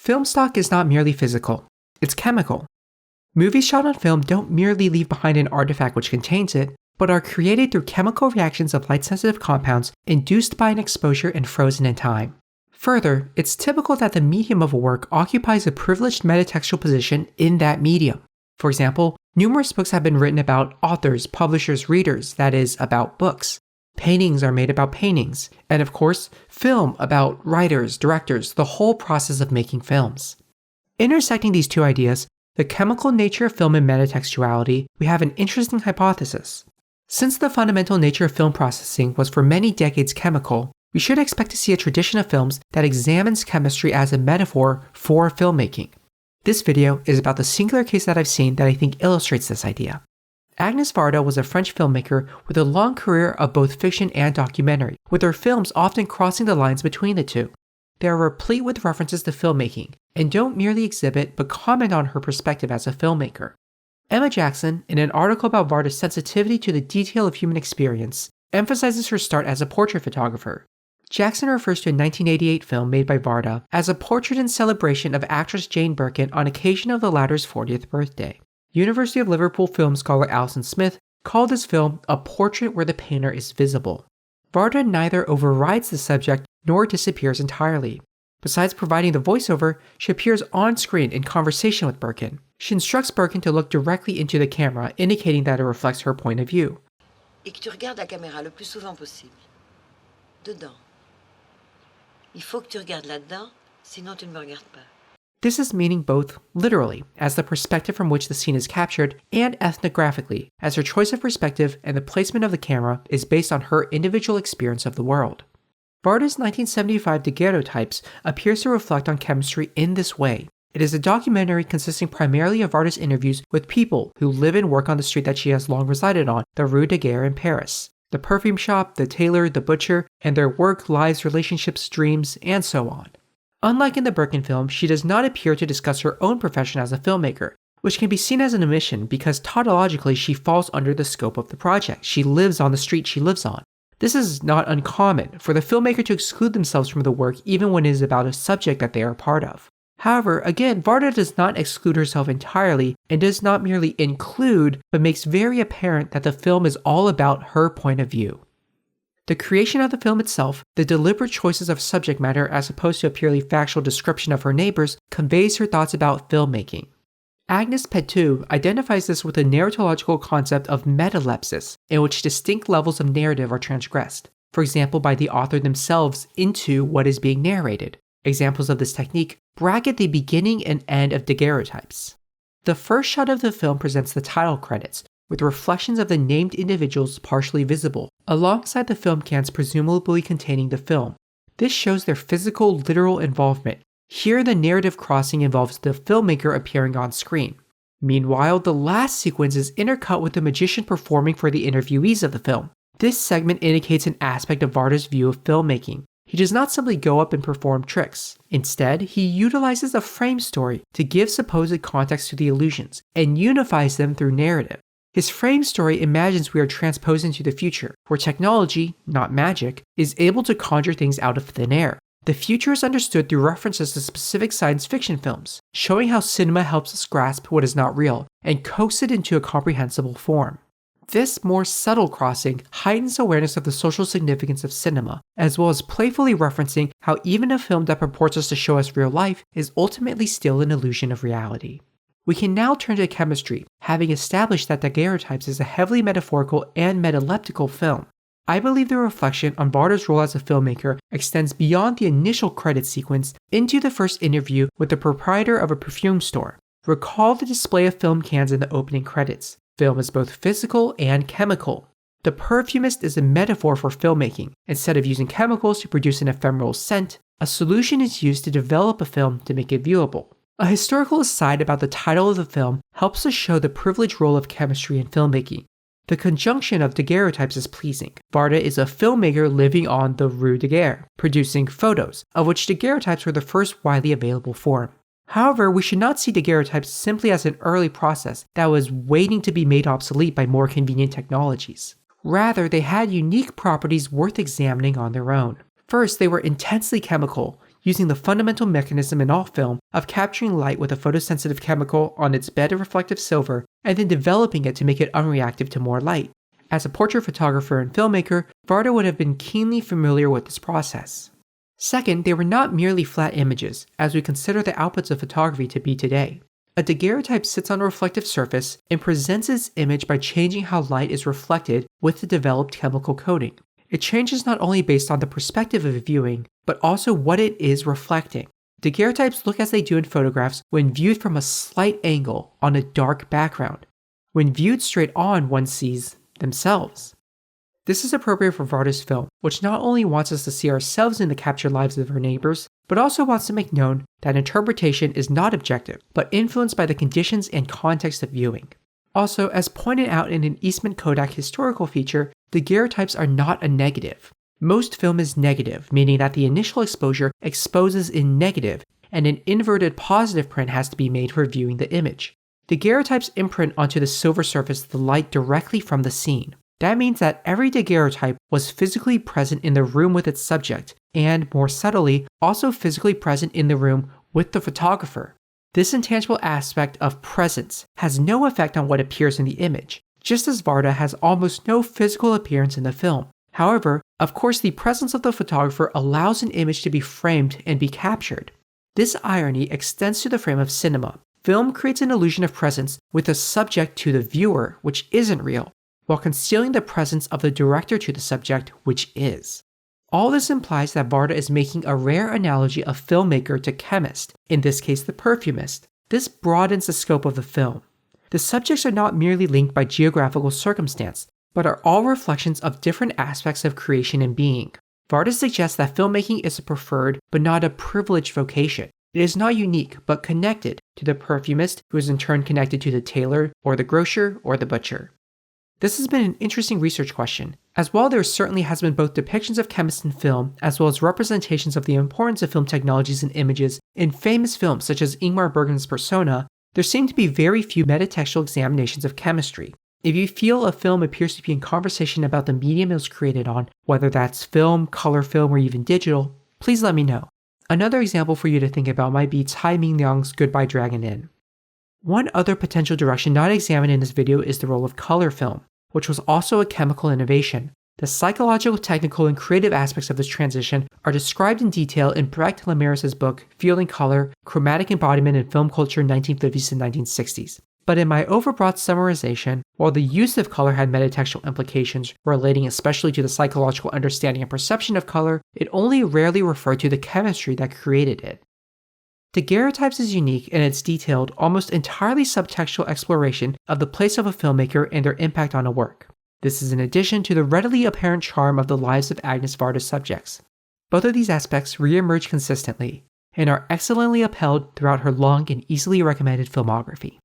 Film stock is not merely physical, it's chemical. Movies shot on film don't merely leave behind an artifact which contains it, but are created through chemical reactions of light-sensitive compounds induced by an exposure and frozen in time. Further, it's typical that the medium of a work occupies a privileged metatextual position in that medium. For example, numerous books have been written about authors, publishers, readers, that is, about books. Paintings are made about paintings, and of course, film about writers, directors, the whole process of making films. Intersecting these two ideas, the chemical nature of film and metatextuality, we have an interesting hypothesis. Since the fundamental nature of film processing was for many decades chemical, we should expect to see a tradition of films that examines chemistry as a metaphor for filmmaking. This video is about the singular case that I've seen that I think illustrates this idea. Agnes Varda was a French filmmaker with a long career of both fiction and documentary, with her films often crossing the lines between the two. They are replete with references to filmmaking, and don't merely exhibit but comment on her perspective as a filmmaker. Emma Jackson, in an article about Varda's sensitivity to the detail of human experience, emphasizes her start as a portrait photographer. Jackson refers to a 1988 film made by Varda as a portrait in celebration of actress Jane Birkin on occasion of the latter's 40th birthday. University of Liverpool film scholar Alison Smith called this film a portrait where the painter is visible. Varda neither overrides the subject nor disappears entirely. Besides providing the voiceover, she appears on screen in conversation with Birkin. She instructs Birkin to look directly into the camera, indicating that it reflects her point of view. Et que tu regardes la caméra le plus souvent possible. Dedans. Il faut que tu regardes là-dedans, sinon tu ne me regardes pas. This is meaning both literally, as the perspective from which the scene is captured, and ethnographically, as her choice of perspective and the placement of the camera is based on her individual experience of the world. Varda's 1975 Daguerrotypes appears to reflect on chemistry in this way. It is a documentary consisting primarily of Varda's interviews with people who live and work on the street that she has long resided on, the Rue Daguerre in Paris. The perfume shop, the tailor, the butcher, and their work, lives, relationships, dreams, and so on. Unlike in the Birkin film, she does not appear to discuss her own profession as a filmmaker, which can be seen as an omission because tautologically she falls under the scope of the project. She lives on the street she lives on. This is not uncommon for the filmmaker to exclude themselves from the work even when it is about a subject that they are part of. However, again, Varda does not exclude herself entirely and does not merely include, but makes very apparent that the film is all about her point of view. The creation of the film itself, the deliberate choices of subject matter as opposed to a purely factual description of her neighbors, conveys her thoughts about filmmaking. Agnes Pethő identifies this with the narratological concept of metalepsis, in which distinct levels of narrative are transgressed, for example by the author themselves into what is being narrated. Examples of this technique bracket the beginning and end of Daguerrotypes. The first shot of the film presents the title credits, with reflections of the named individuals partially visible, alongside the film cans presumably containing the film. This shows their physical, literal involvement. Here, the narrative crossing involves the filmmaker appearing on screen. Meanwhile, the last sequence is intercut with the magician performing for the interviewees of the film. This segment indicates an aspect of Varda's view of filmmaking. He does not simply go up and perform tricks. Instead, he utilizes a frame story to give supposed context to the illusions, and unifies them through narrative. His frame story imagines we are transposed into the future, where technology, not magic, is able to conjure things out of thin air. The future is understood through references to specific science fiction films, showing how cinema helps us grasp what is not real, and coax it into a comprehensible form. This more subtle crossing heightens awareness of the social significance of cinema, as well as playfully referencing how even a film that purports us to show us real life is ultimately still an illusion of reality. We can now turn to chemistry, having established that Daguerrotypes is a heavily metaphorical and metaleptical film. I believe the reflection on Varda's role as a filmmaker extends beyond the initial credit sequence into the first interview with the proprietor of a perfume store. Recall the display of film cans in the opening credits. Film is both physical and chemical. The perfumist is a metaphor for filmmaking. Instead of using chemicals to produce an ephemeral scent, a solution is used to develop a film to make it viewable. A historical aside about the title of the film helps us show the privileged role of chemistry in filmmaking. The conjunction of Daguerrotypes is pleasing. Varda is a filmmaker living on the Rue Daguerre, producing photos, of which Daguerrotypes were the first widely available form. However, we should not see Daguerrotypes simply as an early process that was waiting to be made obsolete by more convenient technologies. Rather, they had unique properties worth examining on their own. First, they were intensely chemical, using the fundamental mechanism in all film of capturing light with a photosensitive chemical on its bed of reflective silver and then developing it to make it unreactive to more light. As a portrait photographer and filmmaker, Varda would have been keenly familiar with this process. Second, they were not merely flat images, as we consider the outputs of photography to be today. A daguerreotype sits on a reflective surface and presents its image by changing how light is reflected with the developed chemical coating. It changes not only based on the perspective of viewing, but also what it is reflecting. Daguerreotypes look as they do in photographs when viewed from a slight angle on a dark background. When viewed straight on, one sees themselves. This is appropriate for Varda's film, which not only wants us to see ourselves in the captured lives of our neighbors, but also wants to make known that interpretation is not objective, but influenced by the conditions and context of viewing. Also, as pointed out in an Eastman Kodak historical feature, daguerreotypes are not a negative. Most film is negative, meaning that the initial exposure exposes in negative, and an inverted positive print has to be made for viewing the image. Daguerreotypes imprint onto the silver surface the light directly from the scene. That means that every daguerreotype was physically present in the room with its subject, and, more subtly, also physically present in the room with the photographer. This intangible aspect of presence has no effect on what appears in the image, just as Varda has almost no physical appearance in the film. However, of course, the presence of the photographer allows an image to be framed and be captured. This irony extends to the frame of cinema. Film creates an illusion of presence with the subject to the viewer, which isn't real, while concealing the presence of the director to the subject, which is. All this implies that Varda is making a rare analogy of filmmaker to chemist, in this case the perfumist. This broadens the scope of the film. The subjects are not merely linked by geographical circumstance, but are all reflections of different aspects of creation and being. Varda suggests that filmmaking is a preferred, but not a privileged vocation. It is not unique, but connected to the perfumist, who is in turn connected to the tailor, or the grocer, or the butcher. This has been an interesting research question. As well, there certainly has been both depictions of chemists in film, as well as representations of the importance of film technologies and images in famous films such as Ingmar Bergman's Persona. There seem to be very few metatextual examinations of chemistry. If you feel a film appears to be in conversation about the medium it was created on, whether that's film, color film, or even digital, please let me know. Another example for you to think about might be Tsai Ming-liang's Goodbye Dragon Inn. One other potential direction not examined in this video is the role of color film, which was also a chemical innovation. The psychological, technical, and creative aspects of this transition are described in detail in Brecht Lemaris's book, Feeling Color, Chromatic Embodiment in Film Culture 1950s and 1960s. But in my overbroad summarization, while the use of color had metatextual implications relating especially to the psychological understanding and perception of color, it only rarely referred to the chemistry that created it. Daguerrotypes is unique in its detailed, almost entirely subtextual exploration of the place of a filmmaker and their impact on a work. This is in addition to the readily apparent charm of the lives of Agnes Varda's subjects. Both of these aspects re-emerge consistently, and are excellently upheld throughout her long and easily recommended filmography.